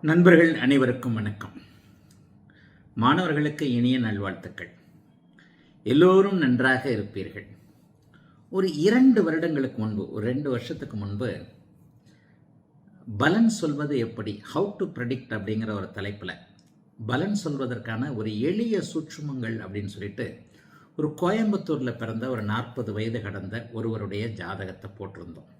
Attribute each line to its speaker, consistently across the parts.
Speaker 1: நண்பர்கள் அனைவருக்கும் வணக்கம். மாணவர்களுக்கு இனிய நல்வாழ்த்துக்கள். எல்லோரும் நன்றாக இருப்பீர்கள். ஒரு 2 வருடங்களுக்கு முன்பு, ஒரு 2 வருஷத்துக்கு முன்பு பலன் சொல்வது எப்படி, ஹவு டு ப்ரெடிக்ட் அப்படிங்கிற ஒரு தலைப்பில் பலன் சொல்வதற்கான ஒரு எளிய சூட்சுமங்கள் அப்படின்னு சொல்லிட்டு ஒரு கோயம்புத்தூரில் பிறந்த ஒரு 40 வயது கடந்த ஒருவருடைய ஜாதகத்தை போட்டிருந்தோம்.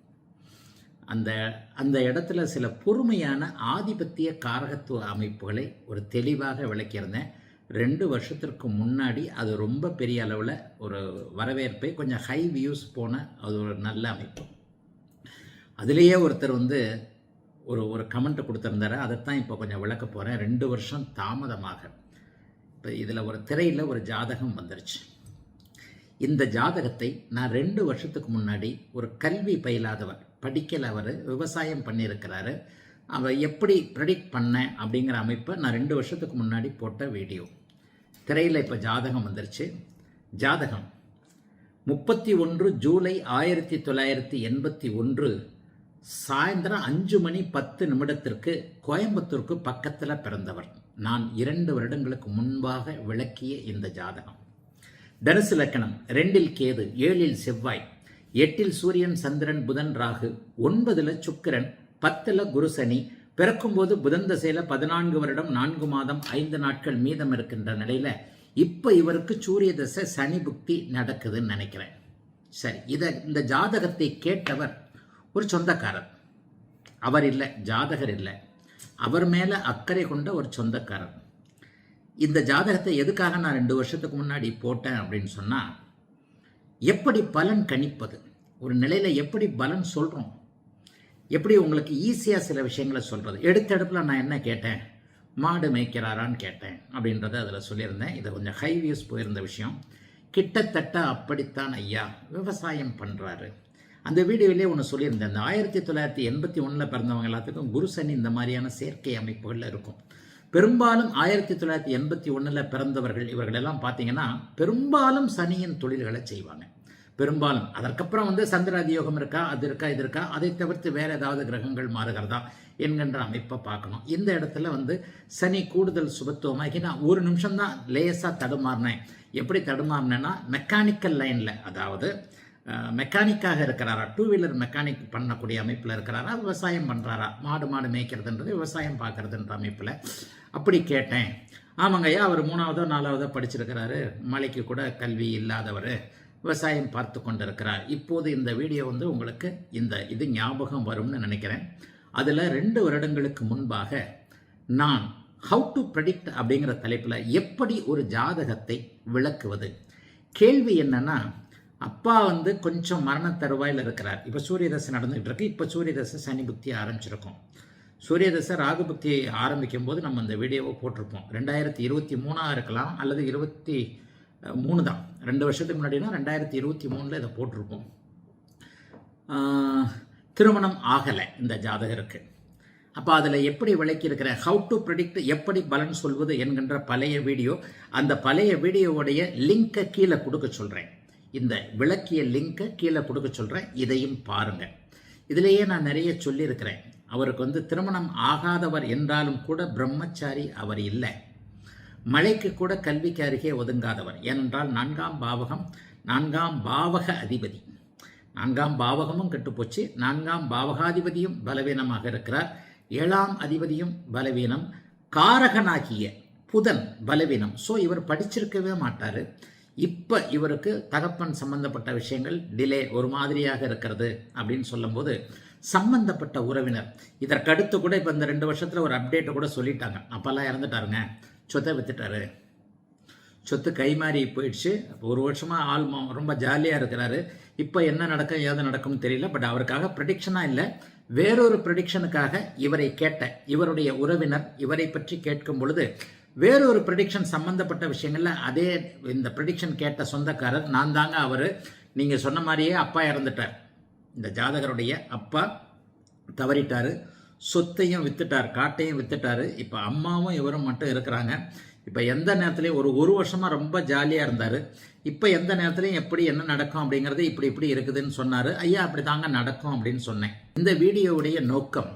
Speaker 1: அந்த இடத்துல சில பொறுமையான ஆதிபத்திய காரகத்துவ அமைப்புகளை ஒரு தெளிவாக விளக்கியிருந்தேன். 2 வருஷத்திற்கு முன்னாடி அது ரொம்ப பெரிய அளவில் ஒரு வரவேற்பை, கொஞ்சம் ஹை வியூஸ் போன அது ஒரு நல்ல அமைப்பு. அதுலேயே ஒருத்தர் ஒரு கமெண்ட் கொடுத்துருந்தாரு. அதைத்தான் இப்போ கொஞ்சம் விளக்க போகிறேன். 2 வருஷம் தாமதமாக இப்போ இதில் ஒரு திரையில் ஒரு ஜாதகம் வந்துருச்சு. இந்த ஜாதகத்தை நான் 2 வருஷத்துக்கு முன்னாடி ஒரு கல்வி பயிலாதவர், படிக்கல, அவர் விவசாயம் பண்ணியிருக்கிறாரு, அவர் எப்படி ப்ரெடிக்ட் பண்ணேன் அப்படிங்கிற அமைப்பை நான் 2 வருஷத்துக்கு முன்னாடி போட்ட வீடியோ. திரையில் இப்போ ஜாதகம் வந்துருச்சு. ஜாதகம் 31 ஜூலை 1981 சாயந்தரம் 5:10 கோயம்புத்தூருக்கு பக்கத்தில் பிறந்தவர். நான் 2 வருடங்களுக்கு முன்பாக விளக்கிய இந்த ஜாதகம். தனுசு லக்கணம், 2 கேது, 7 செவ்வாய், 8 சூரியன், சந்திரன், புதன், ராகு, 9 சுக்கிரன், 10 குரு, சனி. பிறக்கும்போது புதன் தசையில் 14 வருடம் 4 மாதம் 5 நாட்கள் மீதம் இருக்கின்ற நிலையில் இப்போ இவருக்கு சூரிய தசை சனி புக்தி நடக்குதுன்னு நினைக்கிறேன். சரி, இந்த ஜாதகத்தை கேட்டவர் ஒரு சொந்தக்காரர். அவர் இல்லை, ஜாதகர் இல்லை, அவர் மேலே அக்கறை கொண்ட ஒரு சொந்தக்காரர். இந்த ஜாதகத்தை எதுக்காக நான் 2 வருஷத்துக்கு முன்னாடி போட்டேன் அப்படின்னு சொன்னால், எப்படி பலன் கணிப்பது, ஒரு நிலையில் எப்படி பலன் சொல்கிறோம், எப்படி உங்களுக்கு ஈஸியாக சில விஷயங்களை சொல்கிறது. எடுத்தடுப்பில் நான் என்ன கேட்டேன், மாடு மேய்க்கிறாரான்னு கேட்டேன் அப்படின்றத அதில் சொல்லியிருந்தேன். இது கொஞ்சம் ஹை வியூஸ் போயிருந்த விஷயம். கிட்டத்தட்ட அப்படித்தான் ஐயா விவசாயம் பண்ணுறாரு. அந்த வீடியோவிலே ஒன்று சொல்லியிருந்தேன். அந்த 1981 பிறந்தவங்க எல்லாத்துக்கும் குரு சனி இந்த மாதிரியான செயற்கை அமைப்புகள் இருக்கும். பெரும்பாலும் 1981 பிறந்தவர்கள் இவர்கள் எல்லாம் பார்த்தீங்கன்னா பெரும்பாலும் சனியின் தொழில்களை செய்வாங்க. பெரும்பாலும் அதற்கப்புறம் சந்திராதியோகம் இருக்கா, அது இருக்கா, இது இருக்கா, அதை தவிர்த்து வேறு ஏதாவது கிரகங்கள் மாறுகிறதா என்கின்ற அமைப்பை பார்க்கணும். இந்த இடத்துல சனி கூடுதல் சுபத்துவமாகி நான் ஒரு நிமிஷம் தான் லேசாக தடுமாறினேன். எப்படி தடுமாறினேன்னா, மெக்கானிக்கல் லைனில், அதாவது மெக்கானிக்காக இருக்கிறாரா, 2 வீலர் மெக்கானிக் பண்ணக்கூடிய அமைப்பில் இருக்கிறாரா, விவசாயம் பண்ணுறாரா, மாடு மேய்க்கிறதுன்றது விவசாயம் பார்க்குறதுன்ற அமைப்பில் அப்படி கேட்டேன். ஆமாங்க ஐயா, அவர் 3ஆவதோ 4ஆவதோ படிச்சிருக்கிறாரு, மலைக்கு கூட கல்வி இல்லாதவர், விவசாயம் பார்த்து கொண்டு இருக்கிறார். இப்போது இந்த வீடியோ உங்களுக்கு இது ஞாபகம் வரும்னு நினைக்கிறேன். அதில் 2 வருடங்களுக்கு முன்பாக நான் ஹவு டு ப்ரெடிக்ட் அப்படிங்கிற தலைப்பில் எப்படி ஒரு ஜாதகத்தை விளக்குவது. கேள்வி என்னன்னா, அப்பா கொஞ்சம் மரண தருவாயில் இருக்கிறார். இப்போ சூரிய தசை நடந்துகிட்டு இருக்கு. இப்போ சூரிய தசை சனி புக்தி ஆரம்பிச்சிருக்கோம். சூரிய தசை ராகு புக்தி ஆரம்பிக்கும் போது நம்ம இந்த வீடியோவை போட்டிருப்போம். 2023 இருக்கலாம், அல்லது 23 தான். 2 வருஷத்துக்கு முன்னாடினா 2023 இதை போட்டிருப்போம். திருமணம் ஆகலை இந்த ஜாதகருக்கு. அப்போ அதில் எப்படி விளக்கியிருக்கிற ஹவு டு ப்ரெடிக்ட், எப்படி பலன் சொல்வது என்கின்ற பழைய வீடியோ, அந்த பழைய வீடியோவுடைய லிங்கை கீழே கொடுக்க சொல்கிறேன். இந்த விளக்கிய லிங்கை கீழே கொடுக்க சொல்கிறேன். இதையும் பாருங்கள். இதிலேயே நான் நிறைய சொல்லியிருக்கிறேன். அவருக்கு திருமணம் ஆகாதவர் என்றாலும் கூட பிரம்மச்சாரி அவர் இல்லை. மழைக்கு கூட கல்விக்கு அருகே ஒதுங்காதவர். ஏனென்றால் 4ஆம் பாவகம், 4ஆம் பாவக அதிபதி, 4ஆம் பாவகமும் கெட்டுப்போச்சு, 4ஆம் பாவகாதிபதியும் பலவீனமாக இருக்கிறார், 7ஆம் அதிபதியும் பலவீனம், காரகனாகிய புதன் பலவீனம். ஸோ இவர் படிச்சிருக்கவே மாட்டார். இப்போ இவருக்கு தகப்பன் சம்பந்தப்பட்ட விஷயங்கள் டிலே ஒரு மாதிரியாக இருக்கிறது அப்படின்னு சொல்லும்போது, சம்பந்தப்பட்ட உறவினர் இதற்கடுத்து கூட இப்போ இந்த 2 வருஷத்தில் ஒரு அப்டேட்டை கூட சொல்லிட்டாங்க. அப்பெல்லாம் இறந்துட்டாருங்க, சொத்தை வித்துட்டாரு, சொத்து கைமாறி போயிடுச்சு. ஒரு வருஷமாக ஆள் ரொம்ப ஜாலியாக இருக்கிறாரு. இப்போ என்ன நடக்கும் ஏது நடக்கும்னு தெரியல. பட் அவருக்காக ப்ரெடிக்ஷனாக இல்லை, வேறொரு ப்ரெடிக்ஷனுக்காக இவரை கேட்ட இவருடைய உறவினர் இவரை பற்றி கேட்கும் பொழுது, வேறொரு ப்ரெடிக்ஷன் சம்பந்தப்பட்ட விஷயங்களில் அதே இந்த ப்ரெடிக்ஷன் கேட்ட சொந்தக்காரர் நான் தாங்க. அவர் நீங்கள் சொன்ன மாதிரியே அப்பா இறந்துட்டார். இந்த ஜாதகருடைய அப்பா தவறிட்டார், சொத்தையும் வித்துட்டார், காட்டையும் வித்துட்டார். இப்போ அம்மாவும் இவரும் மட்டும் இருக்கிறாங்க. இப்போ எந்த நேரத்துலையும் ஒரு வருஷமாக ரொம்ப ஜாலியாக இருந்தார். இப்போ எந்த நேரத்துலையும் எப்படி என்ன நடக்கும் அப்படிங்கிறது இப்படி இருக்குதுன்னு சொன்னார். ஐயா அப்படி தாங்க நடக்கும் அப்படின்னு சொன்னேன். இந்த வீடியோவுடைய நோக்கம்,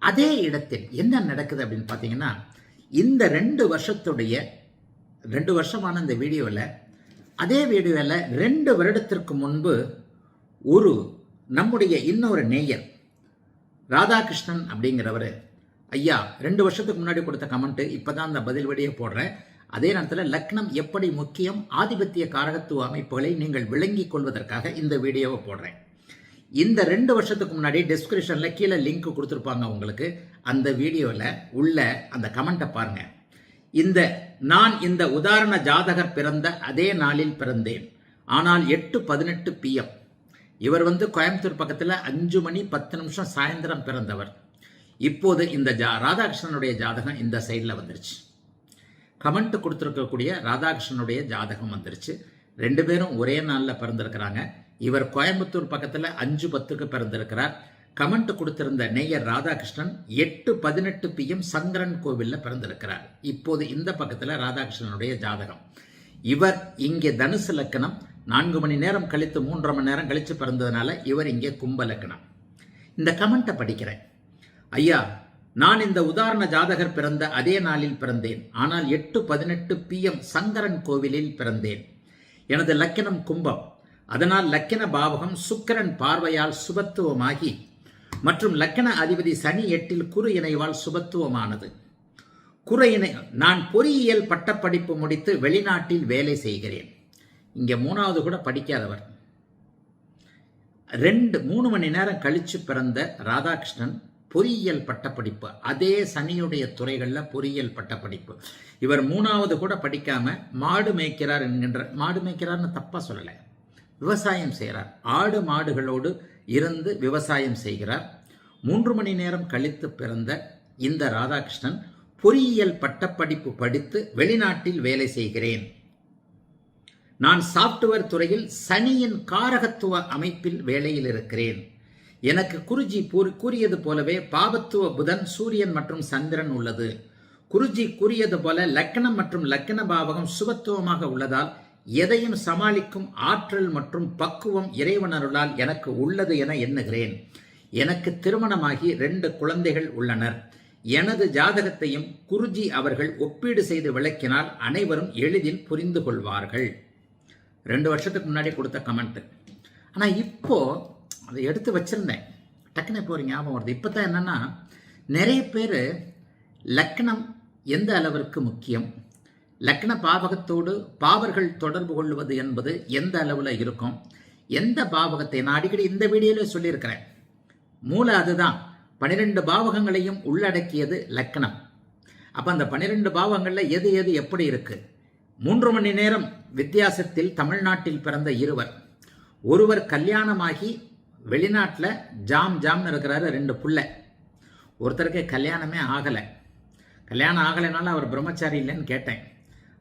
Speaker 1: அதே இடத்தில் என்ன நடக்குது அப்படின்னு பார்த்தீங்கன்னா, இந்த 2 வருஷமான இந்த வீடியோவில், அதே வீடியோவில் 2 வருடத்திற்கு முன்பு ஒரு நம்முடைய இன்னொரு நேயர் ராதாகிருஷ்ணன் அப்படிங்கிறவர், ஐயா 2 வருஷத்துக்கு முன்னாடி கொடுத்த கமெண்ட் இப்போ தான் அந்த பதில் வீடியோ போடுறேன். அதே நேரத்தில் லக்னம் எப்படி முக்கியம், ஆதிபத்திய காரகத்துவ அமைப்புகளை நீங்கள் விளங்கிக் கொள்வதற்காக இந்த வீடியோவை போடுறேன். இந்த 2 வருஷத்துக்கு முன்னாடி டிஸ்கிரிப்ஷனில் கீழே லிங்க் கொடுத்துருப்பாங்க உங்களுக்கு. அந்த வீடியோவில் உள்ள அந்த கமெண்ட்டை பாருங்க. நான் இந்த உதாரண ஜாதகர் பிறந்த அதே நாளில் பிறந்தேன். ஆனால் 8:18 PM. இவர் கோயம்புத்தூர் பக்கத்தில் 5:10 சாயந்தரம் பிறந்தவர். இப்போது இந்த ராதாகிருஷ்ணனுடைய ஜாதகம் இந்த சைடில் வந்துருச்சு. கமெண்ட் கொடுத்துருக்கக்கூடிய ராதாகிருஷ்ணனுடைய ஜாதகம் வந்துருச்சு. 2 பேரும் ஒரே நாளில் பிறந்திருக்கிறாங்க. இவர் கோயம்புத்தூர் பக்கத்தில் 5:10 பிறந்திருக்கிறார். கமெண்ட் கொடுத்திருந்த நேயர் ராதாகிருஷ்ணன் 8:18 PM சங்கரன் கோவிலில் பிறந்திருக்கிறார். இப்போது இந்த பக்கத்தில் ராதாகிருஷ்ணனுடைய ஜாதகம். இவர் இங்கே தனுசு லக்கணம் 4 மணி நேரம் கழித்து 3.5 மணி நேரம் கழித்து பிறந்ததுனால இவர் இங்கே கும்ப லக்கணம். இந்த கமெண்ட்டை படிக்கிறேன். ஐயா, நான் இந்த உதாரண ஜாதகர் பிறந்த அதே நாளில் பிறந்தேன். ஆனால் 8:18 PM சங்கரன் கோவிலில் பிறந்தேன். எனது லக்கணம் கும்பம். அதனால் லக்கண பாவகம் சுக்கிரன் பார்வையால் சுபத்துவமாகி மற்றும் லக்கண அதிபதி சனி 8 குரு இணைவால் சுபத்துவமானது. நான் பொறியியல் பட்டப்படிப்பு முடித்து வெளிநாட்டில் வேலை செய்கிறேன். இங்கே 3வது கூட படிக்காதவர். 3 மணி நேரம் கழிச்சு பிறந்த ராதாகிருஷ்ணன் பொறியியல் பட்டப்படிப்பு, அதே சனியுடைய துறைகளில் பொறியியல் பட்டப்படிப்பு. இவர் 3வது கூட படிக்காம மாடு மேய்க்கிறார் மாடு மேய்க்கிறார்னு தப்பா சொல்லலை, விவசாயம் செய்கிறார். ஆடு மாடுகளோடு இருந்து விவசாயம் செய்கிறார். 3 மணி நேரம் கழித்து பிறந்த இந்த ராதாகிருஷ்ணன் பொறியியல் பட்டப்படிப்பு படித்து வெளிநாட்டில் வேலை செய்கிறேன். நான் சாப்ட்வேர் துறையில் சனியின் காரகத்துவ அமைப்பில் வேலையில் இருக்கிறேன். எனக்கு குருஜி கூறியது போலவே பாபத்துவ புதன், சூரியன் மற்றும் சந்திரன் உள்ளது. குருஜி கூறியது போல லக்னம் மற்றும் லக்ன பாவகம் சுபத்துவமாக உள்ளதால் எதையும் சமாளிக்கும் ஆற்றல் மற்றும் பக்குவம் இறைவனருளால் எனக்கு உள்ளது என எண்ணுகிறேன். எனக்கு திருமணமாகி 2 குழந்தைகள் உள்ளனர். எனது ஜாதகத்தையும் குருஜி அவர்கள் ஒப்பீடு செய்து விளக்கினால் அனைவரும் எளிதில் புரிந்து கொள்வார்கள். 2 வருஷத்துக்கு முன்னாடி கொடுத்த கமெண்ட். ஆனால் இப்போ அதை எடுத்து வச்சிருந்தேன், டக்குன்னு இப்போ ஒரு ஞாபகம் வருது. இப்போ தான் என்னன்னா, நிறைய பேர் லக்னம் எந்த அளவிற்கு முக்கியம், லக்ன பாவகத்தோடு பாவர்கள் தொடர்பு கொள்வது என்பது எந்த அளவில் இருக்கும், எந்த பாவகத்தை, நான் அடிக்கடி இந்த வீடியோவில் சொல்லியிருக்கிறேன், மூல அதுதான். 12 பாவகங்களையும் உள்ளடக்கியது லக்னம். அப்போ அந்த 12 பாவகங்களில் எது எது எப்படி இருக்கு. 3 மணி நேரம் வித்தியாசத்தில் தமிழ்நாட்டில் பிறந்த இருவர், ஒருவர் கல்யாணமாகி வெளிநாட்டில் ஜாம்னு இருக்கிறாரு, 2 புள்ள. ஒருத்தருக்கு கல்யாணமே ஆகலை. கல்யாணம் ஆகலைனால அவர் பிரம்மச்சாரி இல்லைன்னு கேட்டேன்.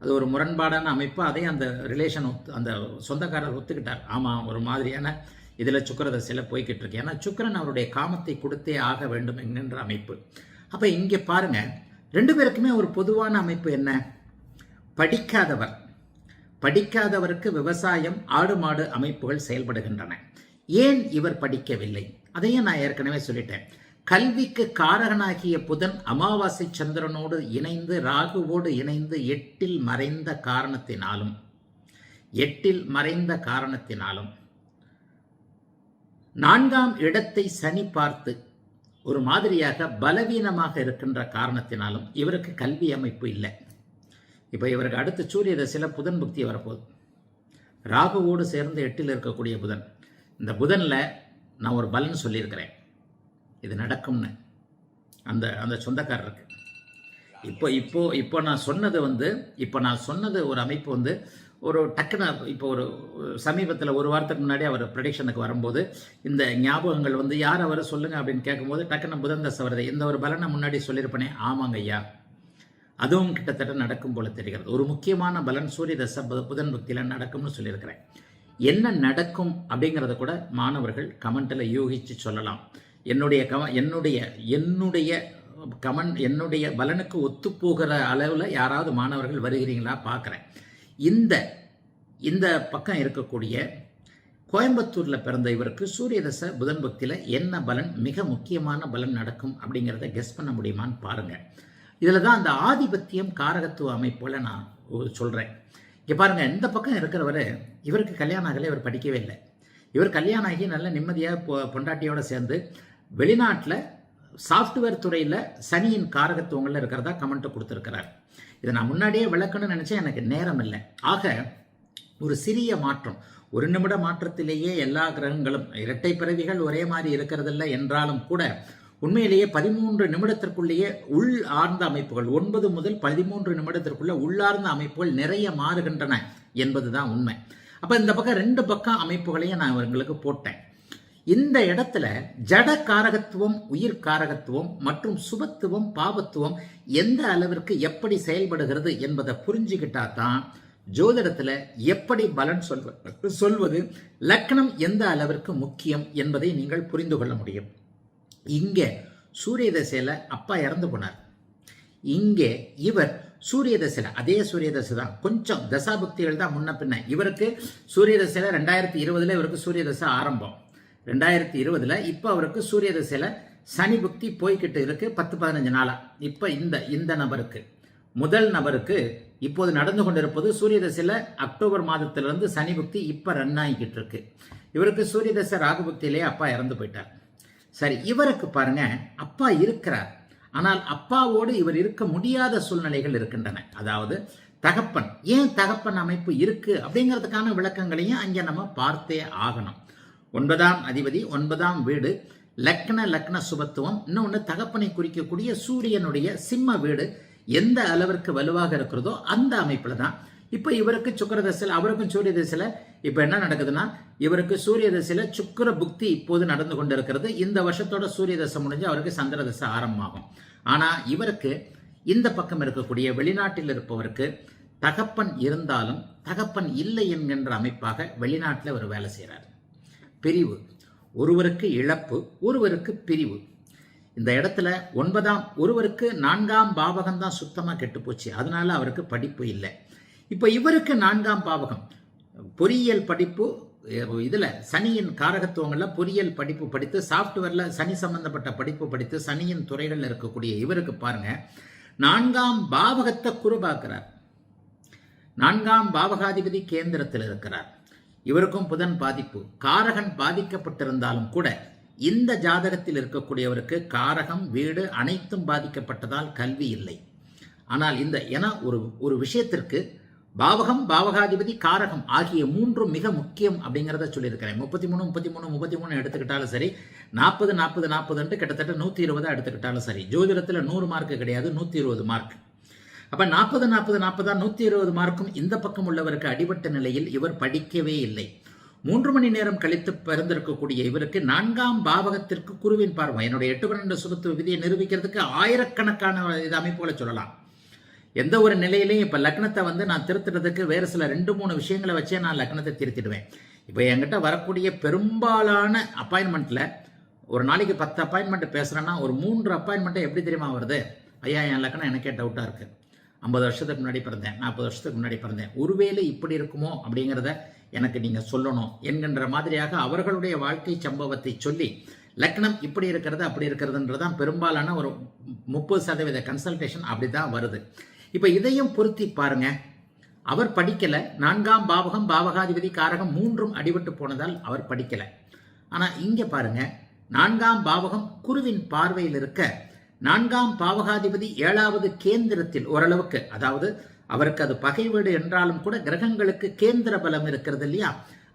Speaker 1: அது ஒரு முரண்பாடான அமைப்பு. அதையும் அந்த ரிலேஷன் அந்த சொந்தக்காரர் ஒத்துக்கிட்டார். ஆமாம், ஒரு மாதிரியான இதில் சுக்கிரதசையில போய்கிட்டு இருக்கு. ஏன்னா சுக்கிரன் அவருடைய காமத்தை கொடுத்தே ஆக வேண்டும் என்கின்ற அமைப்பு. அப்போ இங்கே பாருங்க, 2 பேருக்குமே ஒரு பொதுவான அமைப்பு என்ன, படிக்காதவருக்கு விவசாயம், ஆடு மாடு அமைப்புகள் செயல்படுகின்றன. ஏன் இவர் படிக்கவில்லை, அதையும் நான் ஏற்கனவே சொல்லிட்டேன். கல்விக்கு காரகனாகிய புதன் அமாவாசை சந்திரனோடு இணைந்து ராகுவோடு இணைந்து 8 மறைந்த காரணத்தினாலும் 4ஆம் இடத்தை சனி பார்த்து ஒரு மாதிரியாக பலவீனமாக இருக்கின்ற காரணத்தினாலும் இவருக்கு கல்வி அமைப்பு இல்லை. இப்போ இவருக்கு அடுத்து சூரிய தசையில் புதன் புக்தி வரப்போகுது. ராகுவோடு சேர்ந்து 8 இருக்கக்கூடிய புதன். இந்த புதனில் நான் ஒரு பலன் சொல்லியிருக்கிறேன், இது நடக்கும்னு. அந்த சொந்தக்காரருக்கு இப்போ நான் சொன்னது ஒரு அமைப்பு ஒரு டக்குன்னு இப்போ ஒரு சமீபத்தில் ஒரு வாரத்துக்கு முன்னாடி அவர் ப்ரெடிக்ஷனுக்கு வரும்போது இந்த ஞாபகங்கள் யார் அவர் சொல்லுங்க அப்படின்னு கேட்கும்போது டக்குன்னு புதன் தசை வருது. இந்த ஒரு பலனை முன்னாடி சொல்லியிருப்பேனே, ஆமாங்க ஐயா, அதுவும் கிட்டத்தட்ட நடக்கும் போல தெரிகிறது. ஒரு முக்கியமான பலன் சூரிய தசை புதன் பக்தியில் நடக்கும்னு சொல்லியிருக்கிறேன். என்ன நடக்கும் அப்படிங்கிறத கூட மாணவர்கள் கமெண்ட்டில் யூகிச்சு சொல்லலாம். என்னுடைய பலனுக்கு ஒத்துப்போகிற அளவில் யாராவது மாணவர்கள் வருகிறீங்களா பார்க்குறேன். இந்த பக்கம் இருக்கக்கூடிய கோயம்புத்தூரில் பிறந்த இவருக்கு சூரிய தசை புதன் பக்தியில் என்ன பலன், மிக முக்கியமான பலன் நடக்கும் அப்படிங்கிறத கெஸ் பண்ண முடியுமான்னு பாருங்கள். இதில் தான் அந்த ஆதிபத்தியம் காரகத்துவ அமைப்புல நான் சொல்கிறேன். இங்கே பாருங்கள், இந்த பக்கம் இருக்கிறவர், இவருக்கு கல்யாணம் ஆகலை, இவர் படிக்கவே இல்லை. இவர் கல்யாணம் ஆகி நல்ல நிம்மதியாக பொண்டாட்டியோடு சேர்ந்து வெளிநாட்டில் சாஃப்ட்வேர் துறையில் சனியின் காரகத்துவங்களில் இருக்கிறதா கமெண்ட்டை கொடுத்துருக்கிறார். இதை நான் முன்னாடியே விளக்கணும்னு நினச்சேன், எனக்கு நேரம் இல்லை. ஆக ஒரு சிறிய மாற்றம், 1 நிமிட மாற்றத்திலேயே எல்லா கிரகங்களும் இரட்டை பிறவிகள் ஒரே மாதிரி இருக்கிறதில்ல என்றாலும் கூட உண்மையிலேயே 13 நிமிடத்திற்குள்ளேயே உள் ஆர்ந்த அமைப்புகள், 9 முதல் 13 நிமிடத்திற்குள்ள உள்ளார்ந்த அமைப்புகள் நிறைய மாறுகின்றன என்பதுதான் உண்மை. அப்போ இந்த பக்கம் 2 பக்கம் அமைப்புகளையும் நான் உங்களுக்கு போட்டேன். இந்த இடத்துல ஜட காரகத்துவம், உயிர் காரகத்துவம் மற்றும் சுபத்துவம், பாவத்துவம் எந்த அளவிற்கு எப்படி செயல்படுகிறது என்பதை புரிஞ்சுக்கிட்டா தான் ஜோதிடத்தில் எப்படி பலன் சொல்வது, லக்னம் எந்த அளவிற்கு முக்கியம் என்பதை நீங்கள் புரிந்து கொள்ள முடியும். இங்கே சூரிய தசையில் அப்பா இறந்து போனார். இங்கே இவர் சூரிய தசையில், அதே சூரிய தசை தான், கொஞ்சம் தசாபுக்திகள் தான் முன்ன பின்ன. இவருக்கு சூரிய தசையில் 2020 இவருக்கு சூரிய தசை ஆரம்பம், 2020 இப்போ அவருக்கு சூரிய தசையில் சனி புக்தி போய்கிட்டு இருக்கு 10-15 நாளா. இப்போ இந்த நபருக்கு, முதல் நபருக்கு இப்போது நடந்து கொண்டிருப்பது சூரிய தசையில் அக்டோபர் மாதத்திலிருந்து சனி புக்தி இப்போ ரன் ஆகிக்கிட்டு இருக்கு. இவருக்கு சூரிய தசை ராகு புக்தியிலேயே அப்பா இறந்து போயிட்டார். சரி, இவருக்கு பாருங்க, அப்பா இருக்கிறார், ஆனால் அப்பாவோடு இவர் இருக்க முடியாத சூழ்நிலைகள் இருக்கின்றன. அதாவது தகப்பன், ஏன் தகப்பன் அமைப்பு இருக்கு அப்படிங்கிறதுக்கான விளக்கங்களையும் அங்கே நம்ம பார்த்தே ஆகணும். 9ஆம் அதிபதி, 9ஆம் வீடு, லக்ன சுபத்துவம், இன்னொன்று தகப்பனை குறிக்கக்கூடிய சூரியனுடைய சிம்ம வீடு எந்த அளவிற்கு வலுவாக இருக்கிறதோ அந்த அமைப்பில் தான் இப்போ இவருக்கு சுக்கிர தசையில், அவருக்கும் சூரிய தசையில் இப்போ என்ன நடக்குதுன்னா, இவருக்கு சூரிய தசையில் சுக்கிர புக்தி இப்போது நடந்து கொண்டு இருக்கிறது. இந்த வருஷத்தோட சூரிய தசை முடிஞ்சு அவருக்கு சந்திர தசை ஆரம்பமாகும். ஆனால் இவருக்கு இந்த பக்கம் இருக்கக்கூடிய வெளிநாட்டில் இருப்பவருக்கு தகப்பன் இருந்தாலும் தகப்பன் இல்லை என்கின்ற அமைப்பாக வெளிநாட்டில் ஒரு வேலை செய்கிறார். பிரிவு, ஒருவருக்கு இழப்பு, ஒருவருக்கு பிரிவு. இந்த இடத்துல 9ஆம், ஒருவருக்கு 4ஆம் பாவகம் தான் சுத்தமாக கெட்டு போச்சு, அதனால அவருக்கு படிப்பு இல்லை. இப்போ இவருக்கு 4ஆம் பாவகம், பொறியியல் படிப்பு, இதில் சனியின் காரகத்துவங்களில் பொறியியல் படிப்பு படித்து, சாஃப்ட்வேரில் சனி சம்பந்தப்பட்ட படிப்பு படித்து, சனியின் துறைகளில் இருக்கக்கூடிய இவருக்கு பாருங்க 4ஆம் பாவகத்தை குரு பார்க்கிறார். 4ஆம் பாவகாதிபதி கேந்திரத்தில் இருக்கிறார். இவருக்கும் புதன் பாதிப்பு, காரகன் பாதிக்கப்பட்டிருந்தாலும் கூட இந்த ஜாதகத்தில் இருக்கக்கூடியவருக்கு காரகம், வீடு அனைத்தும் பாதிக்கப்பட்டதால் கல்வி இல்லை. ஆனால் ஏன்னா ஒரு விஷயத்திற்கு பாவகம், பாவகாதிபதி, காரகம் ஆகிய 3 மிக முக்கியம் அப்படிங்கிறத சொல்லியிருக்கிறேன். 33 எடுத்துக்கிட்டாலும் சரி, 40 கிட்டத்தட்ட 120 எடுத்துக்கிட்டாலும் சரி, ஜோதிடத்தில் 100 மார்க்கு கிடையாது, 120 மார்க். அப்ப 40 120 மார்க்கும் இந்த பக்கம் உள்ளவருக்கு அடிபட்ட நிலையில் இவர் படிக்கவே இல்லை. 3 மணி நேரம் கழித்து பிறந்திருக்கக்கூடிய இவருக்கு 4ஆம் பாவகத்திற்கு குருவின் பார்வை, என்னுடைய 8-12 சுபத்துவ விதியை நிரூபிக்கிறதுக்கு ஆயிரக்கணக்கான இது அமைப்புகளை சொல்லலாம். எந்த ஒரு நிலையிலையும் இப்போ லக்னத்தை நான் திருத்துறதுக்கு வேறு சில 2-3 விஷயங்களை வச்சே நான் லக்னத்தை திருத்திடுவேன். இப்போ என்கிட்ட வரக்கூடிய பெரும்பாலான அப்பாயின்மெண்ட்டில் ஒரு நாளைக்கு 10 அப்பாயின்மெண்ட் பேசுகிறேன்னா ஒரு 3 அப்பாயின்மெண்ட்டை எப்படி தெரியுமா வருது? ஐயா, என் லக்னம் எனக்கே டவுட்டாக இருக்குது, 50 வருஷத்துக்கு முன்னாடி பிறந்தேன், 40 வருஷத்துக்கு முன்னாடி பிறந்தேன், ஒருவேளை இப்படி இருக்குமோ அப்படிங்கிறத எனக்கு நீங்கள் சொல்லணும் என்கின்ற மாதிரியாக அவர்களுடைய வாழ்க்கை சம்பவத்தை சொல்லி லக்னம் இப்படி இருக்கிறது அப்படி இருக்கிறதுன்றதான் பெரும்பாலான ஒரு 30% கன்சல்டேஷன் அப்படி தான் வருது. இப்போ இதையும் பொருத்தி பாருங்க, அவர் படிக்கலை. 4ஆம் பாவகம், பாவகாதிபதி, காரகம் 3ம் அடிபட்டு போனதால் அவர் படிக்கலை. ஆனால் இங்கே பாருங்க, 4ஆம் பாவகம் குருவின் பார்வையில் இருக்க 4ஆம் பாவகாதிபதி 7வது கேந்திரத்தில் ஓரளவுக்கு, அதாவது அவருக்கு அது பகை வீடு என்றாலும் கூட கிரகங்களுக்கு கேந்திர பலம் இருக்கிறது இல்லையா,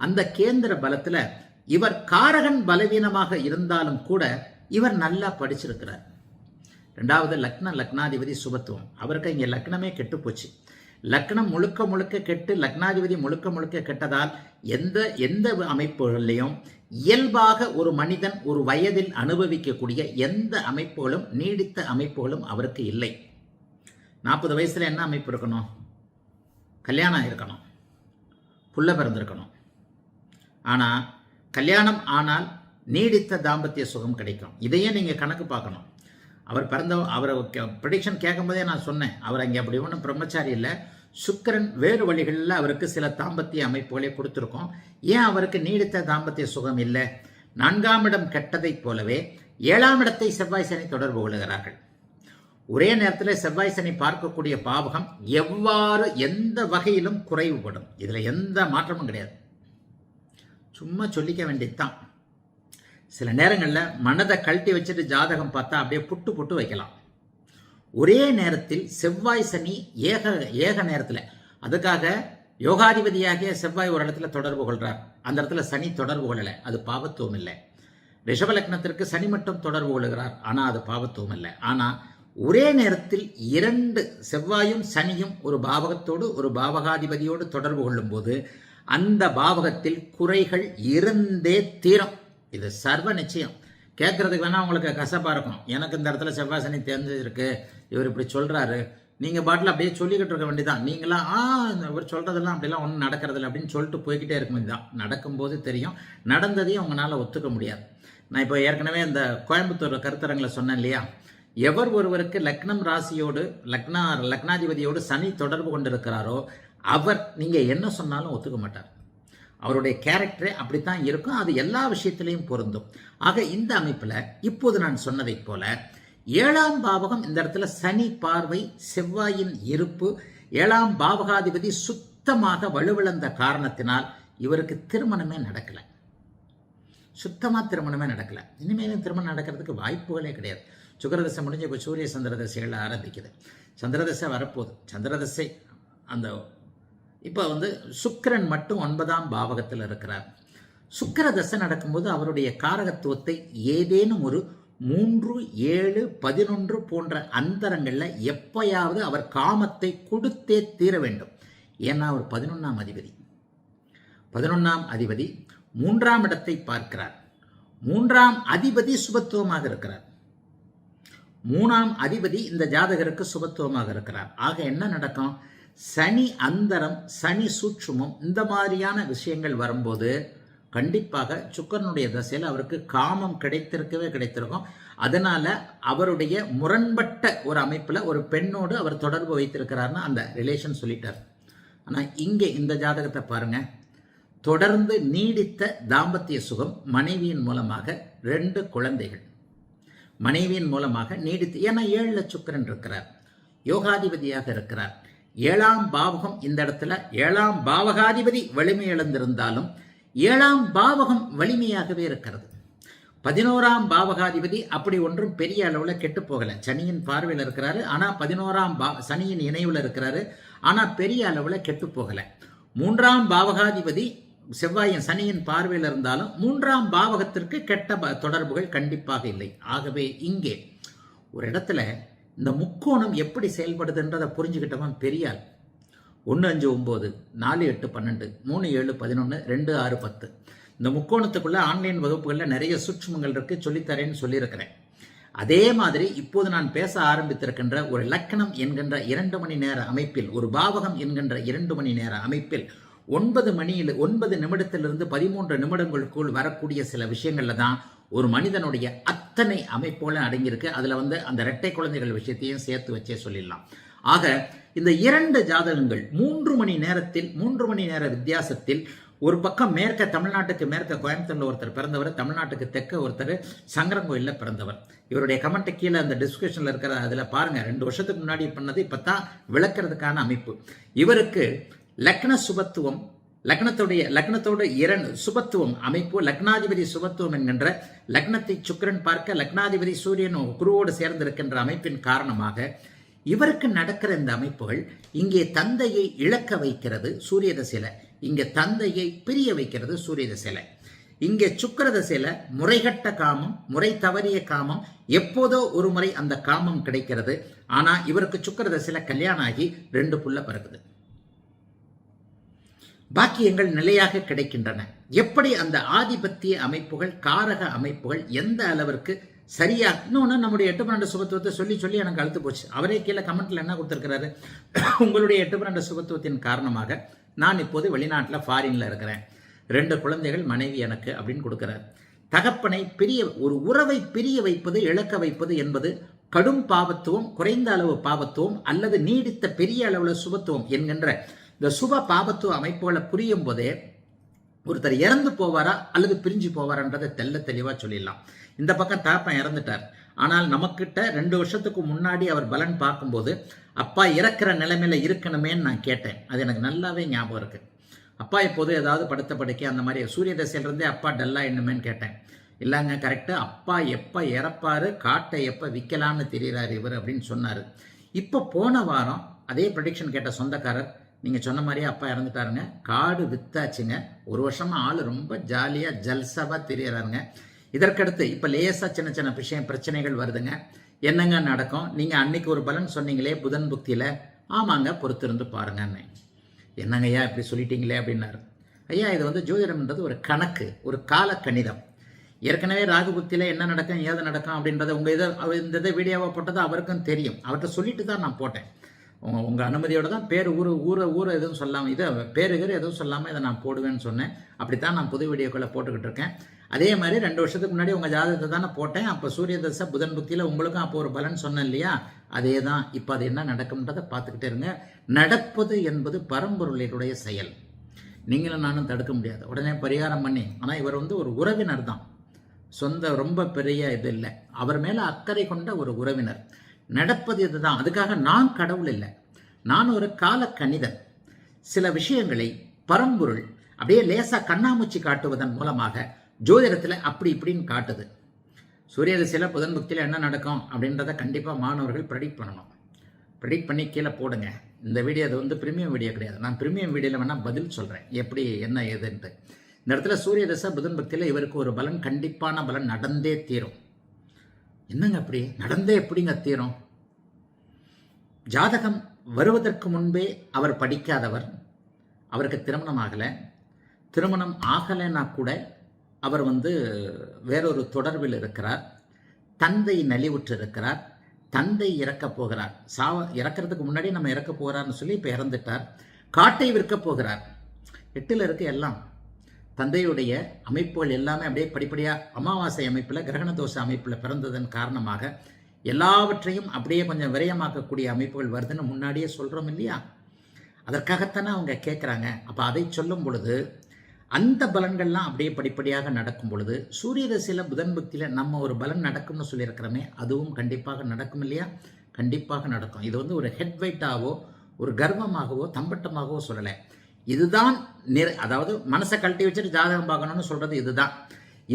Speaker 1: அந்த கேந்திர பலத்துல இவர் காரகன் பலவீனமாக இருந்தாலும் கூட இவர் நல்லா படிச்சிருக்கிறார். 2வது லக்னாதிபதி சுபத்துவம், அவருக்கு இங்கே லக்னமே கெட்டு போச்சு. லக்னம் முழுக்க கெட்டு, லக்னாதிபதி முழுக்க கெட்டதால் எந்த அமைப்புகளிலையும் இயல்பாக ஒரு மனிதன் ஒரு வயதில் அனுபவிக்கக்கூடிய எந்த அமைப்புகளும், நீடித்த அமைப்புகளும் அவருக்கு இல்லை. 40 வயசுல என்ன அமைப்பு இருக்கணும்? கல்யாணம் இருக்கணும், புள்ள பிறந்திருக்கணும். ஆனால் கல்யாணம் ஆனால் நீடித்த தாம்பத்திய சுகம் கிடைக்கும். இதையே நீங்கள் கணக்கு பார்க்கணும். அவர் அவரை ப்ரெடிக்ஷன் கேட்கும் போதே நான் சொன்னேன், அவர் அங்கே அப்படி ஒன்றும் பிரம்மச்சாரி இல்லை, சுக்கிரன் வேறு வழிகளில் அவருக்கு சில தாம்பத்திய அமைப்புகளை கொடுத்துருக்கோம். ஏன் அவருக்கு நீடித்த தாம்பத்திய சுகம் இல்லை? 4ஆம் இடம் கெட்டதைப் போலவே 7ஆம் இடத்தை செவ்வாய் சனி தொடர்பு கொள்கிறார்கள். ஒரே நேரத்தில் செவ்வாய் சனி பார்க்கக்கூடிய பாவகம் எவ்வாறு எந்த வகையிலும் குறைவுபடும். இதில் எந்த மாற்றமும் கிடையாது. சும்மா சொல்லிக்க வேண்டியதுதான். சில நேரங்களில் மனதை கழட்டி வச்சுட்டு ஜாதகம் பார்த்தா அப்படியே புட்டு புட்டு வைக்கலாம். ஒரே நேரத்தில் செவ்வாய் சனி ஏக நேரத்தில், அதுக்காக யோகாதிபதியாகிய செவ்வாய் ஒரு இடத்துல தொடர்பு கொள்றார், அந்த இடத்துல சனி தொடர்பு கொள்ளலை, அது பாவத்துவம் இல்லை. ரிஷப லக்னத்திற்கு சனி மட்டும் தொடர்பு கொள்கிறார், ஆனால் அது பாவத்துவம் இல்லை. ஆனால் ஒரே நேரத்தில் 2 செவ்வாயும் சனியும் ஒரு பாவகத்தோடு ஒரு பாவகாதிபதியோடு தொடர்பு கொள்ளும் போது அந்த பாவகத்தில் குறைகள் இருந்தே தீரும். இது சர்வ நிச்சயம். கேட்கறதுக்கு வேணா உங்களுக்கு கசப்பாக இருக்கும். எனக்கு இந்த இடத்துல செவ்வாய் சனி தெரிஞ்சிருக்கு, இவர் இப்படி சொல்கிறாரு, நீங்கள் பாட்டில் அப்படியே சொல்லிக்கிட்டு இருக்க வேண்டியதான். நீங்களாம் இவர் சொல்கிறதெல்லாம் அப்படிலாம் ஒன்றும் நடக்கிறதில்ல அப்படின்னு சொல்லிட்டு போய்கிட்டே இருக்க வேண்டியதான். நடக்கும்போது தெரியும், நடந்ததையும் உங்களால் ஒத்துக்க முடியாது. நான் இப்போ ஏற்கனவே இந்த கோயம்புத்தூர் கருத்தரங்கில் சொன்னேன் இல்லையா, எவர் ஒருவருக்கு லக்னம் ராசியோடு லக்னாதிபதியோடு சனி தொடர்பு கொண்டிருக்கிறாரோ அவர் நீங்கள் என்ன சொன்னாலும் ஒத்துக்க மாட்டார். அவருடைய கேரக்டரே அப்படித்தான் இருக்கும். அது எல்லா விஷயத்திலையும் பொருந்தும். ஆக இந்த அமைப்பில் இப்போது நான் சொன்னதைப் போல 7ஆம் பாவகம், இந்த இடத்துல சனி பார்வை, செவ்வாயின் இருப்பு, 7ஆம் பாவகாதிபதி சுத்தமாக வலுவிழந்த காரணத்தினால் இவருக்கு திருமணமே நடக்கலை. சுத்தமாக திருமணமே நடக்கலை. இனிமேலும் திருமணம் நடக்கிறதுக்கு வாய்ப்புகளே கிடையாது. சுக்கிரதசை முடிஞ்சு இப்போ சூரிய சந்திர தசைகள் ஆரம்பிக்குது. சந்திரதசை வரப்போகுது. சந்திரதசை அந்த இப்போ சுக்கிரன் மட்டும் 9ஆம் பாவகத்தில் இருக்கிறார். சுக்கிர தசை நடக்கும்போது அவருடைய காரகத்துவத்தை ஏதேனும் ஒரு 3, 7, 11 போன்ற அந்தரங்களில் எப்பயாவது அவர் காமத்தை கொடுத்தே தீர வேண்டும். ஏன்னா அவர் 11ஆம் அதிபதி. 11ஆம் அதிபதி 3ஆம் இடத்தை பார்க்கிறார். 3ஆம் அதிபதி சுபத்துவமாக இருக்கிறார். 3ஆம் அதிபதி இந்த ஜாதகருக்கு சுபத்துவமாக இருக்கிறார். ஆக என்ன நடக்கும்? சனி அந்தரம், சனி சூட்சுமம், இந்த மாதிரியான விஷயங்கள் வரும்போது கண்டிப்பாக சுக்கிரனுடைய தசையில் அவருக்கு காமம் கிடைத்திருக்கும். அதனால அவருடைய முரண்பட்ட ஒரு அமைப்பில் ஒரு பெண்ணோடு அவர் தொடர்பு வைத்திருக்கிறார்னு அந்த ரிலேஷன் சொல்லிட்டார். ஆனால் இங்கே இந்த ஜாதகத்தை பாருங்க, தொடர்ந்து நீடித்த தாம்பத்திய சுகம், மனைவியின் மூலமாக 2 குழந்தைகள், மனைவியின் மூலமாக நீடித்து. ஏன்னா 7ல் சுக்கிரன் இருக்கிறார், யோகாதிபதியாக இருக்கிறார். 7ஆம் பாவகம், இந்த இடத்துல 7ஆம் பாவகாதிபதி வலிமை இழந்திருந்தாலும் 7ஆம் பாவகம் வலிமையாகவே இருக்கிறது. 11ஆம் பாவகாதிபதி அப்படி ஒன்றும் பெரிய அளவில் கெட்டு போகலை. சனியின் பார்வையில் இருக்கிறாரு, ஆனால் 11ஆம் சனியின் இணைவில் இருக்கிறாரு, ஆனால் பெரிய அளவில் கெட்டு போகலை. 3ஆம் பாவகாதிபதி செவ்வாயின் சனியின் பார்வையில் இருந்தாலும் 3ஆம் பாவகத்திற்கு கெட்ட தொடர்புகள் கண்டிப்பாக இல்லை. ஆகவே இங்கே ஒரு இடத்துல இந்த முக்கோணம் எப்படி செயல்படுதுன்றதை புரிஞ்சுக்கிட்டவன் பெரியாள். 1, 5, 9, 4, 8, 12, 3, 7, 11, 2, 6, 10. இந்த முக்கோணத்துக்குள்ள ஆன்லைன் வகுப்புகளில் நிறைய சூட்சுமங்கள் இருக்கு, சொல்லித்தரேன்னு சொல்லியிருக்கிறேன். அதே மாதிரி இப்போது நான் பேச ஆரம்பித்திருக்கின்ற ஒரு லக்கணம் என்கின்ற 2 மணி நேர அமைப்பில், ஒரு பாவகம் என்கின்ற 2 மணி நேர அமைப்பில் 9 நிமிடத்திலிருந்து 13 நிமிடங்களுக்குள் வரக்கூடிய சில விஷயங்கள்ல தான் ஒரு மனிதனுடைய அத்தனை அமைப்புகளும் அடங்கியிருக்கு. அதுல அந்த இரட்டை குழந்தைகள் விஷயத்தையும் சேர்த்து வச்சே சொல்லிடலாம். ஆக இந்த 2 ஜாதகங்கள் 3 மணி நேரத்தில், 3 மணி நேர வித்தியாசத்தில், ஒரு பக்கம் மேற்க தமிழ்நாட்டுக்கு மேற்க கோயம்புத்தூர்ல ஒருத்தர் பிறந்தவர், தமிழ்நாட்டுக்கு தெற்க ஒருத்தர் சங்கரங்கோயிலில் பிறந்தவர். இவருடைய கமெண்ட் கீழே அந்த டிஸ்கிரிப்ஷன்ல இருக்கிற அதுல பாருங்க, 2 வருஷத்துக்கு முன்னாடி பண்ணது இப்பதான் விளக்குறதுக்கான அமைப்பு. இவருக்கு லக்ன சுபத்துவம், லக்னத்தோட 2 சுபத்துவம் அமைப்பு, லக்னாதிபதி சுபத்துவம் என்கின்ற லக்னத்தை சுக்கிரன் பார்க்க, லக்னாதிபதி சூரியன் குருவோடு சேர்ந்திருக்கின்ற அமைப்பின் காரணமாக இவருக்கு நடக்கிற இந்த அமைப்புகள் இங்கே தந்தையை இழக்க வைக்கிறது சூரிய தசையில, இங்கே தந்தையை பிரிய வைக்கிறது சூரிய தசையில. இங்கே சுக்கிர தசையில முறைகட்ட காமம், முறை தவறிய காமம், எப்போதோ ஒரு முறை அந்த காமம் கிடைக்கிறது. ஆனா இவருக்கு சுக்கிர தசையில கல்யாணம் ஆகி 2 புள்ள பிறகுது. பாக்கியங்கள் நிலையாக கிடைக்கின்றன. எப்படி அந்த ஆதிபத்திய அமைப்புகள், காரக அமைப்புகள் எந்த அளவிற்கு சரியா, இன்னொன்று நம்முடைய 8-12 சுபத்துவத்தை சொல்லி எனக்கு அழுத்து போச்சு. அவரே கீழே கமெண்ட்ல என்ன கொடுத்திருக்கிறாரு, உங்களுடைய 8-12 சுபத்துவத்தின் காரணமாக நான் இப்போது வெளிநாட்டில் ஃபாரின்ல இருக்கிறேன், 2 குழந்தைகள், மனைவி எனக்கு அப்படின்னு கொடுக்கிறார். தகப்பனை ஒரு உறவை பிரிய வைப்பது, இழக்க வைப்பது என்பது கடும் பாவத்துவம், குறைந்த அளவு பாவத்துவம் அல்லது நீடித்த பெரிய அளவில் சுபத்துவம் என்கின்ற இந்த சுப பாவத்துவ அமைப்புகளை புரியும் போதே ஒருத்தர் இறந்து போவாரா அல்லது பிரிஞ்சு போவாரான்றதை தெளிவா சொல்லிடலாம். இந்த பக்கம் தாப்பன் இறந்துட்டார், ஆனால் நமக்கிட்ட 2 வருஷத்துக்கு முன்னாடி அவர் பலன் பார்க்கும்போது அப்பா இறக்குற நிலைமையில இருக்கணுமேன்னு நான் கேட்டேன். அது எனக்கு நல்லாவே ஞாபகம் இருக்கு. அப்பா இப்போது ஏதாவது படுத்த படுக்கை அந்த மாதிரி சூரிய தசையிலிருந்தே அப்பா டல்லா என்னமேன்னு கேட்டேன். இல்லைங்க கரெக்டு, அப்பா எப்போ இறப்பாரு, காட்டை எப்போ விற்கலாம்னு தெரியுறாரு இவர் அப்படின்னு சொன்னார். இப்போ போன வாரம் அதே ப்ரெடிக்ஷன் கேட்ட சொந்தக்காரர் நீங்கள் சொன்ன மாதிரியே அப்பா இறந்துட்டாருங்க, காடு வித்தாச்சுங்க, 1 வருஷமாக ஆள் ரொம்ப ஜாலியாக ஜல்சாவாக தெரியறாருங்க. இதற்கடுத்து இப்போ லேசாக சின்ன சின்ன பிரச்சனைகள் வருதுங்க. என்னங்க நடக்கும்? நீங்கள் அன்னைக்கு ஒரு பலன் சொன்னீங்களே புதன் புக்தியில், ஆமாங்க பொறுத்திருந்து பாருங்கன்னு. என்னங்க ஐயா இப்படி சொல்லிட்டீங்களே அப்படின்னாரு. ஐயா இது வந்து ஜோதிடம்ன்றது ஒரு கணக்கு, ஒரு கால கணிதம். ஏற்கனவே ராகு புக்தியில் என்ன நடக்கும் ஏது நடக்கும் அப்படின்றத இந்த இதை வீடியோவை போட்டது அவருக்கும் தெரியும். அவர்கிட்ட சொல்லிட்டு தான் நான் போட்டேன். உங்கள் அனுமதியோடு தான் பேர் ஊரை எதுவும் சொல்லாமல் இதை பேருகிற எதுவும் சொல்லாமல் இதை நான் போடுவேன்னு சொன்னேன். அப்படித்தான் நான் புது வீடியோக்களை போட்டுக்கிட்டு இருக்கேன். அதே மாதிரி 2 வருஷத்துக்கு முன்னாடி உங்கள் ஜாதகத்தை தானே போட்டேன். அப்போ சூரிய தசை புதன் புக்தியில் உங்களுக்கும் அப்போ ஒரு பலன் சொன்னேன் இல்லையா, அதே தான். இப்போ அது என்ன நடக்கும்ன்றதை பார்த்துக்கிட்டே இருங்க. நடப்பது என்பது பரம்பொருளுடைய செயல், நீங்களும் நானும் தடுக்க முடியாது. உடனே பரிகாரம் பண்ணி, ஆனால் இவர் வந்து ஒரு உறவினர் தான், சொந்த ரொம்ப பெரிய இது இல்லை, அவர் மேலே அக்கறை கொண்ட ஒரு உறவினர். நடப்பது இதுதான். அதுக்காக நான் கடவுள் இல்லை, நான் ஒரு கால கணிதன். சில விஷயங்களை பரம்பொருள் அப்படியே லேசா கண்ணாமூச்சி காட்டுவதன் மூலமாக ஜோதிடத்தில் அப்படி இப்படின்னு காட்டுது. சூரிய திசையில் புதன் புக்தியில் என்ன நடக்கும் அப்படின்றத கண்டிப்பாக மாணவர்கள் ப்ரெடிக்ட் பண்ணணும். ப்ரெடிக்ட் பண்ணி கீழே போடுங்க. இந்த வீடியோ அது வந்து ப்ரீமியம் வீடியோ கிடையாது. நான் ப்ரீமியம் வீடியோவில் வேணால் பதில் சொல்கிறேன் எப்படி என்ன ஏதுன்ட்டு. இந்த இடத்துல சூரிய தசை புதன் பக்தியில் இவருக்கு ஒரு பலன், கண்டிப்பான பலன் நடந்தே தீரும். என்னங்க அப்படி நடந்தே எப்படிங்க தீரும்? ஜாதகம் வருவதற்கு முன்பே அவர் படிக்காதவர், அவருக்கு திருமணம் ஆகலை, திருமணம் ஆகலைன்னா கூட அவர் வந்து வேறொரு தொடர்பில் இருக்கிறார், தந்தை நலிவுற்று இருக்கிறார், தந்தை இறக்கப் போகிறார், இறக்கிறதுக்கு முன்னாடி நம்ம இறக்க போகிறார்னு சொல்லி இப்போ இறந்துட்டார், காட்டை விற்க போகிறார். 8ல் இருக்க எல்லாம் தந்தையுடைய அமைப்புகள் எல்லாமே அப்படியே படிப்படியாக அமாவாசை அமைப்பில் கிரகண தோஷ அமைப்பில் பிறந்ததன் காரணமாக எல்லாவற்றையும் அப்படியே கொஞ்சம் விரயமாக்கக்கூடிய அமைப்புகள் வருதுன்னு முன்னாடியே சொல்கிறோம் இல்லையா. அதற்காகத்தானே அவங்க கேட்குறாங்க. அப்போ அதை சொல்லும் பொழுது அந்த பலன்கள்லாம் அப்படியே படிப்படியாக நடக்கும் பொழுது சூரிய தசையில் புதன் பக்தியில் நம்ம ஒரு பலன் நடக்கும்னு சொல்லியிருக்கிறோமே, அதுவும் கண்டிப்பாக நடக்கும் இல்லையா. கண்டிப்பாக நடக்கும். இது வந்து ஒரு ஹெட் வெயிட்டாகவோ ஒரு கர்வமாகவோ தம்பட்டமாகவோ சொல்லலை. இதுதான் அதாவது மனசை கழட்டி வச்சுட்டு ஜாதகம் பார்க்கணும்னு சொல்றது இதுதான்.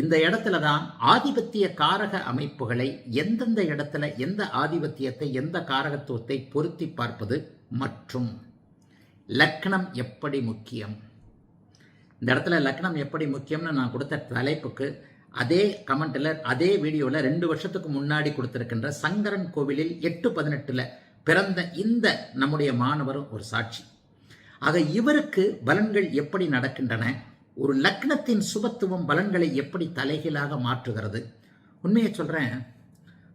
Speaker 1: இந்த இடத்துல தான் ஆதிபத்திய காரக அமைப்புகளை எந்தெந்த இடத்துல எந்த ஆதிபத்தியத்தை எந்த காரகத்துவத்தை பொருத்தி பார்ப்பது மற்றும் லக்னம் எப்படி முக்கியம். இந்த இடத்துல லக்னம் எப்படி முக்கியம்னு நான் கொடுத்த தலைப்புக்கு அதே கமெண்ட்ல அதே வீடியோவில் 2 வருஷத்துக்கு முன்னாடி கொடுத்திருக்கின்ற சங்கரன் கோவிலில் 8/18 பிறந்த இந்த நம்முடைய மாணவரும் ஒரு சாட்சி. ஆக இவருக்கு பலன்கள் எப்படி நடக்கின்றன, ஒரு லக்னத்தின் சுபத்துவம் பலன்களை எப்படி தலைகீழாக மாற்றுகிறது. உண்மையை சொல்றேன்,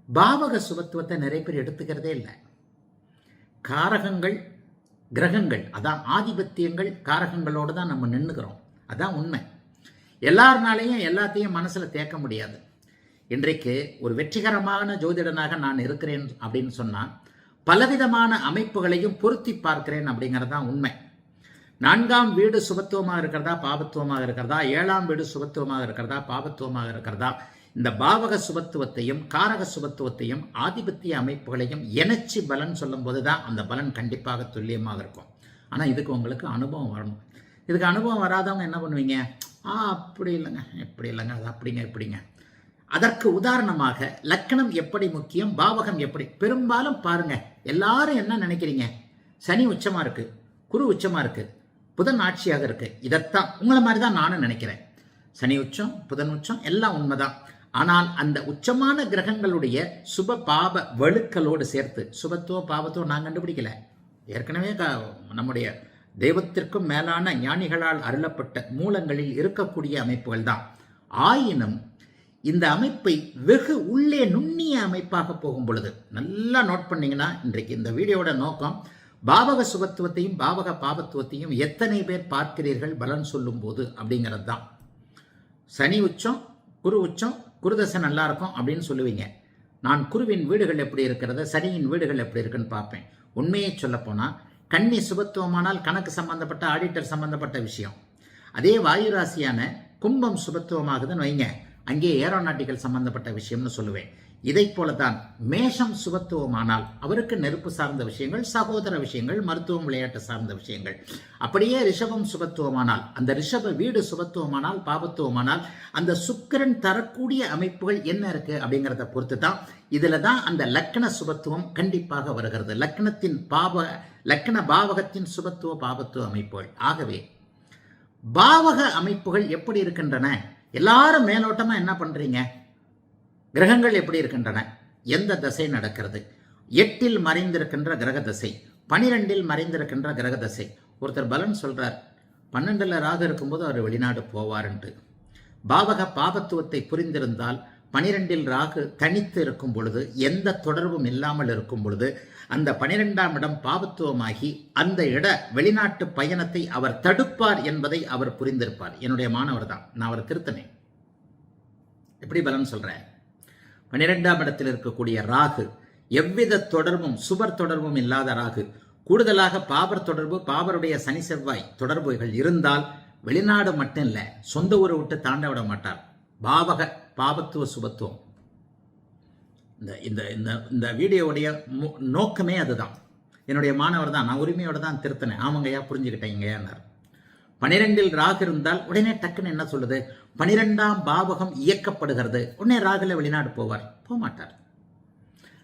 Speaker 1: பாவக சுபத்துவத்தை நிறைய பேர் எடுத்துக்கிறதே இல்லை. காரகங்கள் கிரகங்கள் அதான் ஆதிபத்தியங்கள் காரகங்களோடு தான் நம்ம நின்றுக்கிறோம். அதான் உண்மை. எல்லாருனாலையும் எல்லாத்தையும் மனசில் தேக்க முடியாது. இன்றைக்கு ஒரு வெற்றிகரமான ஜோதிடனாக நான் இருக்கிறேன் அப்படின்னு சொன்னால் பலவிதமான அமைப்புகளையும் பொருத்தி பார்க்கிறேன் அப்படிங்கிறது தான் உண்மை. 4ஆம் வீடு சுபத்துவமாக இருக்கிறதா பாபத்துவமாக இருக்கிறதா, 7ஆம் வீடு சுபத்துவமாக இருக்கிறதா பாபத்துவமாக இருக்கிறதா, இந்த பாவக சுபத்துவத்தையும் காரக சுபத்துவத்தையும் ஆதிபத்திய அமைப்புகளையும் இணைச்சி பலன் சொல்லும் போது தான் அந்த பலன் கண்டிப்பாக துல்லியமாக இருக்கும். ஆனால் இதுக்கு உங்களுக்கு அனுபவம் வரணும். இதுக்கு அனுபவம் வராதவங்க என்ன பண்ணுவீங்க, அப்படி இல்லைங்க இப்படி இல்லைங்க அது அப்படிங்க இப்படிங்க. அதற்கு உதாரணமாக லக்னம் எப்படி முக்கியம், பாவகம் எப்படி. பெரும்பாலும் பாருங்க, எல்லாரும் என்ன நினைக்கிறீங்க, சனி உச்சமா இருக்கு, குரு உச்சமா இருக்கு, புதன் ஆட்சியாக இருக்கு. இதைத்தான் உங்களை மாதிரி தான் நானும் நினைக்கிறேன். சனி உச்சம் புதன் உச்சம் எல்லாம் உண்மைதான். ஆனால் அந்த உச்சமான கிரகங்களுடைய சுப பாப வழுக்களோடு சேர்த்து சுபத்துவ பாவத்துவம் நான் கண்டுபிடிக்கல. ஏற்கனவே நம்முடைய தெய்வத்திற்கும் மேலான ஞானிகளால் அருளப்பட்ட மூலங்களில் இருக்கக்கூடிய அமைப்புகள் தான். ஆயினும் இந்த அமைப்பை வெகு உள்ளே நுண்ணிய அமைப்பாக போகும் பொழுது நல்லா நோட் பண்ணீங்கன்னா, இன்றைக்கு இந்த வீடியோட நோக்கம் பாவக சுபத்துவத்தையும் பாவக பாபத்துவத்தையும் எத்தனை பேர் பார்க்கிறீர்கள் பலன் சொல்லும் போது அப்படிங்கிறது தான். சனி உச்சம் குரு உச்சம் குருதசை நல்லா இருக்கும் அப்படின்னு சொல்லுவீங்க. நான் குருவின் வீடுகள் எப்படி இருக்கிறது, சனியின் வீடுகள் எப்படி இருக்குன்னு பார்ப்பேன். உண்மையை சொல்லப்போனால் கன்னி சுபத்துவமானால் கணக்கு சம்பந்தப்பட்ட ஆடிட்டர் சம்பந்தப்பட்ட விஷயம். அதே வாயு ராசியான கும்பம் சுபத்துவமாகுதுன்னு வைங்க, அங்கே ஏரோநாட்டிக்கல் சம்பந்தப்பட்ட விஷயம்னு சொல்லுவேன். இதை போலதான் மேஷம் சுபத்துவமானால் அவருக்கு நெருப்பு சார்ந்த விஷயங்கள், சகோதர விஷயங்கள், மருத்துவம், விளையாட்டு சார்ந்த விஷயங்கள். அப்படியே ரிஷபம் சுபத்துவமானால், அந்த ரிஷப வீடு சுபத்துவமானால், பாபத்துவமானால் அந்த சுக்கிரன் தரக்கூடிய அமைப்புகள் என்ன இருக்கு அப்படிங்கிறத பொறுத்து தான் இதுல தான் அந்த லக்ன சுபத்துவம் கண்டிப்பாக வருகிறது. லக்ன பாவகத்தின் சுபத்துவ பாபத்துவ அமைப்புகள். ஆகவே பாவக அமைப்புகள் எப்படி இருக்கின்றன? எல்லாரும் மேலோட்டமா என்ன பண்றீங்க? கிரகங்கள் எப்படி இருக்கின்றன, எந்த தசை நடக்கிறது, 8 மறைந்திருக்கின்ற கிரக தசை, 12 மறைந்திருக்கின்ற கிரக தசை. ஒருத்தர் பலன் சொல்றார், 12 ராகு இருக்கும்போது அவர் வெளிநாடு போவார்ன்ட்டு. பாவக பாபத்துவத்தை புரிந்திருந்தால் 12 ராகு தனித்து இருக்கும் பொழுது, எந்த தொடர்பும் இல்லாமல் இருக்கும் பொழுது, அந்த 12ஆம் இடம் பாபத்துவமாகி அந்த வெளிநாட்டு பயணத்தை அவர் தடுப்பார் என்பதை அவர் புரிந்திருப்பார். என்னுடைய மாணவர் தான், நான் அவரை திருத்தனேன். எப்படி பலன் சொல்றேன்? 12ஆம் இடத்தில் இருக்கக்கூடிய ராகு எவ்வித தொடர்பும், சுபர் தொடர்பும் இல்லாத ராகு, கூடுதலாக பாபர் தொடர்பு, பாபருடைய சனி செவ்வாய் தொடர்புகள் இருந்தால் வெளிநாடு மட்டும் இல்லை, சொந்த ஊரை விட்டு தாண்ட விட மாட்டார். பாவக பாபத்துவ சுபத்துவம். இந்த வீடியோவுடைய நோக்கமே அதுதான். என்னுடைய மாணவர் தான், நான் உரிமையோட தான் திருத்தினேன். ஆமாங்கய்யா, புரிஞ்சுக்கிட்டேங்கய்யான்னார். 12 ராகு இருந்தால் உடனே டக்குன்னு என்ன சொல்லுது, 12ஆம் பாவகம் இயக்கப்படுகிறது, உடனே ராகுல வெளிநாடு போவார்? போக மாட்டார்.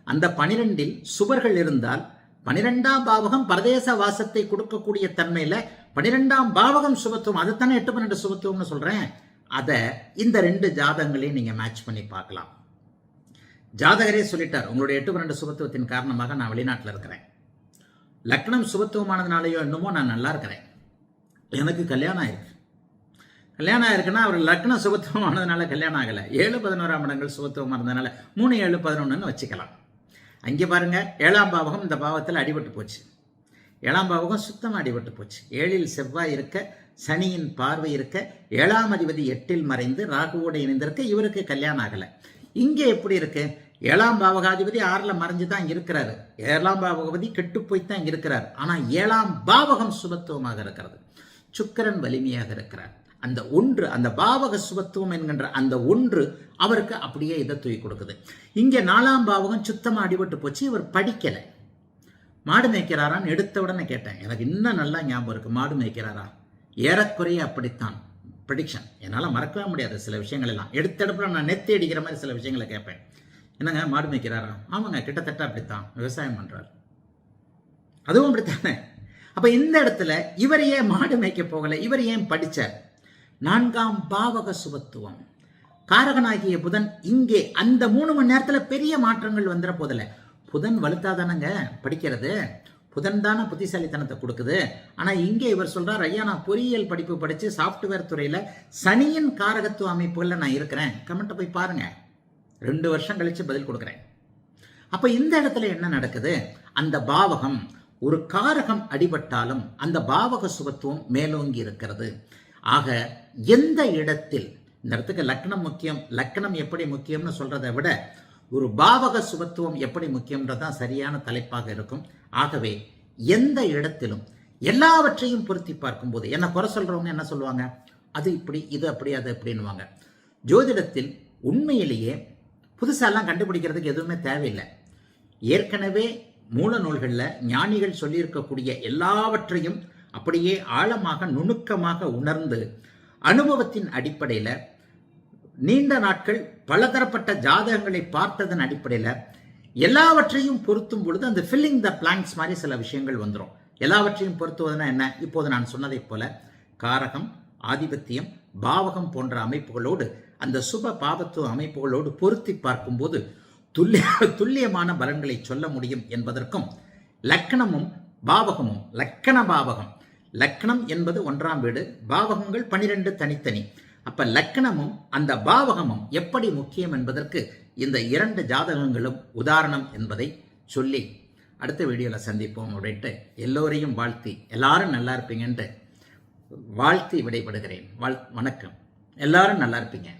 Speaker 1: அந்த 12இல் சுவர்கள் இருந்தால் 12ஆம் பாவகம் பரதேச வாசத்தை கொடுக்கக்கூடிய தன்மையில 12ஆம் பாவகம் சுபத்துவம், அதுதானே 8-12 சுபத்துவம்னு சொல்றேன். அதை இந்த 2 ஜாதகங்களையும் நீங்க மேட்ச் பண்ணி பார்க்கலாம். ஜாதகரே சொல்லிட்டார், உங்களுடைய 8-12 சுபத்துவத்தின் காரணமாக நான் வெளிநாட்டில் இருக்கிறேன். லக்னம் சுபத்துவமானதுனாலயோ என்னமோ நான் நல்லா இருக்கிறேன், எனக்கு கல்யாணம் ஆயிருக்கு. கல்யாணம் ஆயிருக்குன்னா அவர் லக்னம் சுபத்துவமானதுனால கல்யாணம் ஆகலை, 7-11ஆம் இடங்கள் சுபத்துவமாக இருந்ததுனால 3-7-11 வச்சுக்கலாம். அங்கே பாருங்க, 7ஆம் பாவகம் இந்த பாவத்தில் அடிபட்டு போச்சு. 7ஆம் பாவகம் சுத்தமாக அடிபட்டு போச்சு. 7இல் செவ்வாய் இருக்க, சனியின் பார்வை இருக்க, 7ஆம் அதிபதி 8இல் மறைந்து ராகுவோடு இணைந்திருக்க, இவருக்கு கல்யாணம் ஆகலை. இங்கே எப்படி இருக்கு? 7ஆம் பாவகாதிபதி 6ல் மறைஞ்சு தான் இருக்கிறாரு. 7ஆம் பாவகாதிபதி கெட்டு போய் தான் இருக்கிறார். ஆனால் 7ஆம் பாவகம் சுபத்துவமாக இருக்கிறது. சுக்கிரன் வலிமையாக இருக்கிறார். அந்த ஒன்று, அந்த பாவக சுபத்துவம் என்கின்ற அந்த ஒன்று அவருக்கு அப்படியே இதை தூக்கி கொடுக்குது. இங்கே 4ஆம் பாவகம் சுத்தமாக அடிபட்டு போச்சு. இவர் படிக்கலை. மாடு மேய்க்கிறாரான்னு எடுத்த உடனே கேட்டேன். எனக்கு இன்னும் நல்லா ஞாபகம் இருக்கு. மாடு மேய்க்கிறாரா? ஏறக்குறைய அப்படித்தான் ப்ரெடிக்ஷன். என்னால் மறக்கவே முடியாது சில விஷயங்கள் எல்லாம். எடுத்தடுப்புல நான் நெத்தி அடிக்கிற மாதிரி சில விஷயங்களை கேட்பேன். என்னங்க மாடு மேய்க்கிறாரா? ஆமாங்க, கிட்டத்தட்ட அப்படித்தான். விவசாயம் பண்றார். அதுவும் அப்படித்தானே. அப்ப இந்த இடத்துல இவர் ஏன் மாடு மேய்க்க போகல? இவர் ஏன் படிச்சார்? 4ஆம் பாவக சுபத்துவம், காரகனாகிய புதன் இங்கே அந்த 3 மணி நேரத்துல பெரிய மாற்றங்கள் வந்துட போதில்ல. புதன் வலுத்தாதானங்க படிக்கிறது, புதன் தானே புத்திசாலித்தனத்தை கொடுக்குது. ஆனா இங்கே இவர் சொல்றார், ஐயா நான் பொறியியல் படிப்பு படிச்சு சாப்ட்வேர் துறையில சனியின் காரகத்துவ அமைப்புகள்ல நான் இருக்கிறேன். கமெண்ட்டை போய் பாருங்க, 2 வருஷம் கழிச்சு பதில் கொடுக்குறேன். அப்ப இந்த இடத்துல என்ன நடக்குது? அந்த பாவகம், ஒரு காரகம் அடிபட்டாலும் அந்த பாவக சுபத்துவம் மேலோங்கி இருக்கிறது. ஆக எந்த இடத்தில், இந்த இடத்துக்கு லக்னம் முக்கியம், லக்னம் எப்படி முக்கியம்னு சொல்றதை விட ஒரு பாவக சுபத்துவம் எப்படி முக்கியம்ன்றதான் சரியான தலைப்பாக இருக்கும். ஆகவே எந்த இடத்திலும் எல்லாவற்றையும் பொருத்தி பார்க்கும்போது, என்ன குறை சொல்றவங்க என்ன சொல்லுவாங்க, அது இப்படி, இது அப்படி, அது எப்படின்னுவாங்க. ஜோதிடத்தில் உண்மையிலேயே புதுசாலாம் கண்டுபிடிக்கிறதுக்கு எதுவுமே தேவையில்லை. ஏற்கனவே மூல நூல்களில் ஞானிகள் சொல்லியிருக்கக்கூடிய எல்லாவற்றையும் அப்படியே ஆழமாக நுணுக்கமாக உணர்ந்து அனுபவத்தின் அடிப்படையில் நீண்ட நாட்கள் பலதரப்பட்ட ஜாதகங்களை பார்த்ததன் அடிப்படையில் எல்லாவற்றையும் பொருத்தும் பொழுது அந்த ஃபில்லிங் த பிளாங்க்ஸ் மாதிரி சில விஷயங்கள் வந்துடும். எல்லாவற்றையும் பொருத்துவதுனா என்ன? இப்போது நான் சொன்னதைப் போல காரகம், ஆதிபத்தியம், பாவகம் போன்ற அமைப்புகளோடு அந்த சுப பாபத்துவ அமைப்புகளோடு பொருத்தி பார்க்கும்போது துல்லியமான பலன்களை சொல்ல முடியும் என்பதற்கும் லக்னமும் பாவகமும், லக்கண பாவகம், லக்னம் என்பது 1ஆம் வீடு, பாவகங்கள் 12 தனித்தனி. அப்ப லக்னமும் அந்த பாவகமும் எப்படி முக்கியம் என்பதற்கு இந்த 2 ஜாதகங்களும் உதாரணம் என்பதை சொல்லி அடுத்த வீடியோவில் சந்திப்போம் அப்படின்ட்டு எல்லோரையும் வாழ்த்தி, எல்லாரும் நல்லா இருப்பீங்கன்ட்டு வாழ்த்தி விடைபடுகிறேன். வணக்கம். எல்லாரும் நல்லா இருப்பீங்க.